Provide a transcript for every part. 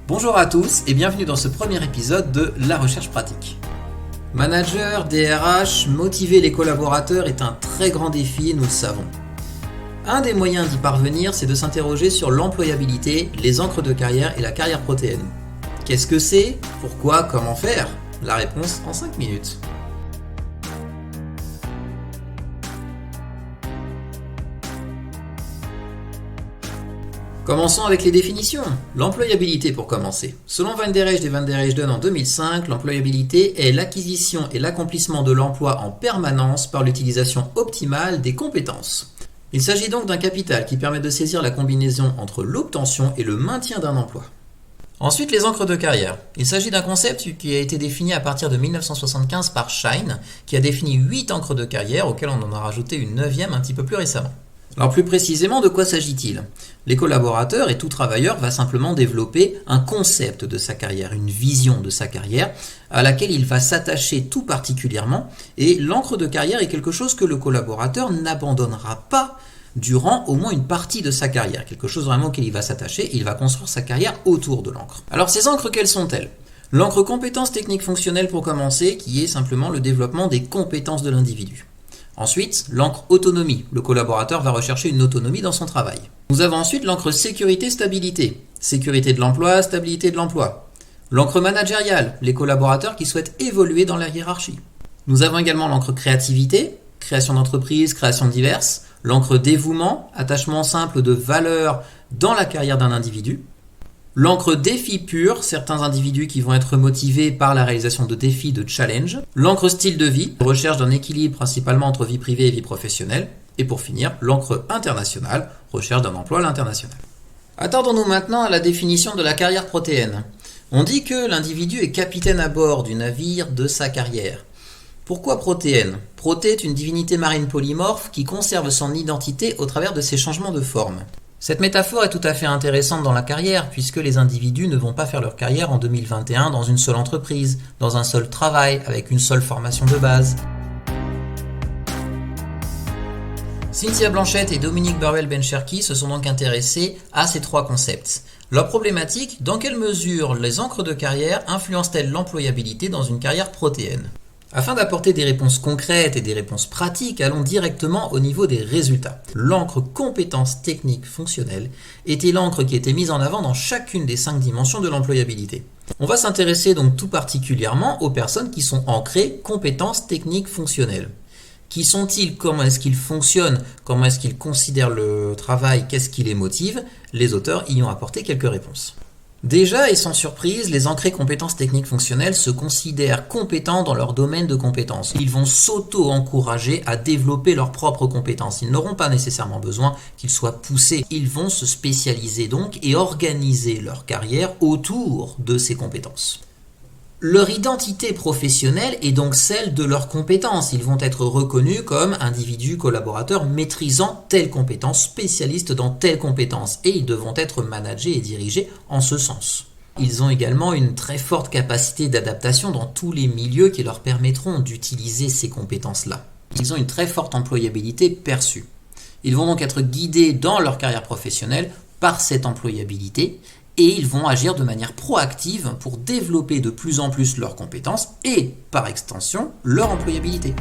Bonjour à tous et bienvenue dans ce premier épisode de La Recherche Pratique. Manager, DRH, motiver les collaborateurs est un très grand défi, nous le savons. Un des moyens d'y parvenir, c'est de s'interroger sur l'employabilité, les encres de carrière et la carrière protéine. Qu'est-ce que c'est ? Pourquoi ? Comment faire ? La réponse en 5 minutes. Commençons avec les définitions. L'employabilité pour commencer. Selon Van der Rijst et Van der Rijden en 2005, l'employabilité est l'acquisition et l'accomplissement de l'emploi en permanence par l'utilisation optimale des compétences. Il s'agit donc d'un capital qui permet de saisir la combinaison entre l'obtention et le maintien d'un emploi. Ensuite, les encres de carrière. Il s'agit d'un concept qui a été défini à partir de 1975 par Schein, qui a défini 8 encres de carrière, auxquelles on en a rajouté une 9e un petit peu plus récemment. Alors plus précisément, de quoi s'agit-il ? Les collaborateurs et tout travailleur va simplement développer un concept de sa carrière, une vision de sa carrière, à laquelle il va s'attacher tout particulièrement, et l'encre de carrière est quelque chose que le collaborateur n'abandonnera pas durant au moins une partie de sa carrière, quelque chose vraiment auquel il va s'attacher, et il va construire sa carrière autour de l'encre. Alors ces encres, quelles sont-elles ? L'encre compétences techniques fonctionnelles pour commencer, qui est simplement le développement des compétences de l'individu. Ensuite, l'encre autonomie. Le collaborateur va rechercher une autonomie dans son travail. Nous avons ensuite l'encre sécurité-stabilité. Sécurité de l'emploi, stabilité de l'emploi. L'encre managériale. Les collaborateurs qui souhaitent évoluer dans la hiérarchie. Nous avons également l'encre créativité, création d'entreprise, création diverse. L'encre dévouement, attachement simple de valeurs dans la carrière d'un individu. L'encre défi pur, certains individus qui vont être motivés par la réalisation de défis, de challenges. L'encre style de vie, recherche d'un équilibre principalement entre vie privée et vie professionnelle. Et pour finir, l'encre internationale, recherche d'un emploi à l'international. Attardons-nous maintenant à la définition de la carrière protéenne. On dit que l'individu est capitaine à bord du navire de sa carrière. Pourquoi protéenne ? Proté est une divinité marine polymorphe qui conserve son identité au travers de ses changements de forme. Cette métaphore est tout à fait intéressante dans la carrière puisque les individus ne vont pas faire leur carrière en 2021 dans une seule entreprise, dans un seul travail, avec une seule formation de base. Cynthia Blanchette et Dominique Burwell-Bencherki se sont donc intéressés à ces trois concepts. Leur problématique, dans quelle mesure les encres de carrière influencent-elles l'employabilité dans une carrière protéenne ? Afin d'apporter des réponses concrètes et des réponses pratiques, allons directement au niveau des résultats. L'encre compétences techniques fonctionnelles était l'encre qui était mise en avant dans chacune des 5 dimensions de l'employabilité. On va s'intéresser donc tout particulièrement aux personnes qui sont ancrées compétences techniques fonctionnelles. Qui sont-ils ? Comment est-ce qu'ils fonctionnent ? Comment est-ce qu'ils considèrent le travail ? Qu'est-ce qui les motive ? Les auteurs y ont apporté quelques réponses. Déjà et sans surprise, les ancrés compétences techniques fonctionnelles se considèrent compétents dans leur domaine de compétences. Ils vont s'auto-encourager à développer leurs propres compétences. Ils n'auront pas nécessairement besoin qu'ils soient poussés. Ils vont se spécialiser donc et organiser leur carrière autour de ces compétences. Leur identité professionnelle est donc celle de leurs compétences. Ils vont être reconnus comme individus collaborateurs maîtrisant telle compétence, spécialistes dans telle compétence, et ils devront être managés et dirigés en ce sens. Ils ont également une très forte capacité d'adaptation dans tous les milieux qui leur permettront d'utiliser ces compétences-là. Ils ont une très forte employabilité perçue. Ils vont donc être guidés dans leur carrière professionnelle par cette employabilité, et ils vont agir de manière proactive pour développer de plus en plus leurs compétences et, par extension, leur employabilité.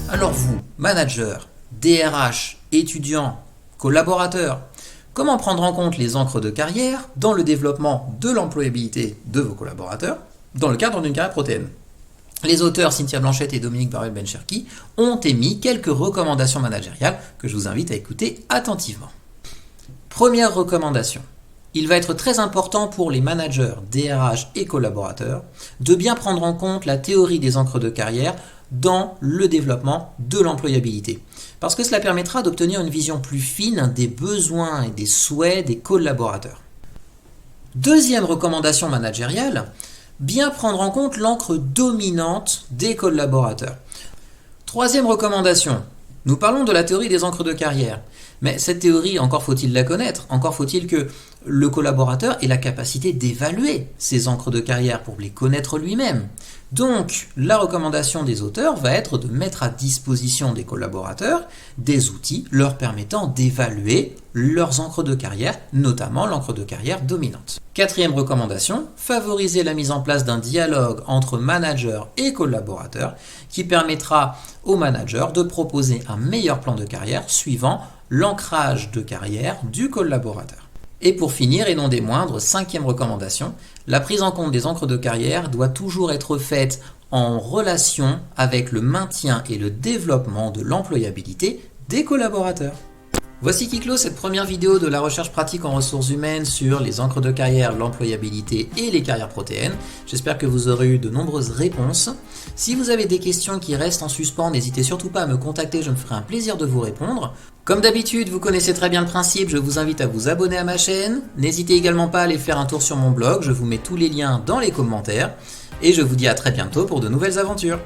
Alors vous, manager, DRH, étudiant, collaborateur, comment prendre en compte les encres de carrière dans le développement de l'employabilité de vos collaborateurs dans le cadre d'une carrière protéine ? Les auteurs Cynthia Blanchette et Dominique Burwell-Bencherki ont émis quelques recommandations managériales que je vous invite à écouter attentivement. Première recommandation. Il va être très important pour les managers, DRH et collaborateurs de bien prendre en compte la théorie des encres de carrière dans le développement de l'employabilité. Parce que cela permettra d'obtenir une vision plus fine des besoins et des souhaits des collaborateurs. Deuxième recommandation managériale, bien prendre en compte l'encre dominante des collaborateurs. Troisième recommandation, nous parlons de la théorie des encres de carrière, Mais cette théorie, encore faut-il la connaître, encore faut-il que le collaborateur ait la capacité d'évaluer ses encres de carrière pour les connaître lui-même. Donc, la recommandation des auteurs va être de mettre à disposition des collaborateurs des outils leur permettant d'évaluer leurs encres de carrière, notamment l'encre de carrière dominante. Quatrième recommandation, favoriser la mise en place d'un dialogue entre manager et collaborateur qui permettra au manager de proposer un meilleur plan de carrière suivant l'ancrage de carrière du collaborateur. Et pour finir, et non des moindres, cinquième recommandation, la prise en compte des encres de carrière doit toujours être faite en relation avec le maintien et le développement de l'employabilité des collaborateurs. Voici qui clôt cette première vidéo de la recherche pratique en ressources humaines sur les encres de carrière, l'employabilité et les carrières protéennes. J'espère que vous aurez eu de nombreuses réponses. Si vous avez des questions qui restent en suspens, n'hésitez surtout pas à me contacter, je me ferai un plaisir de vous répondre. Comme d'habitude, vous connaissez très bien le principe, je vous invite à vous abonner à ma chaîne. N'hésitez également pas à aller faire un tour sur mon blog, je vous mets tous les liens dans les commentaires. Et je vous dis à très bientôt pour de nouvelles aventures.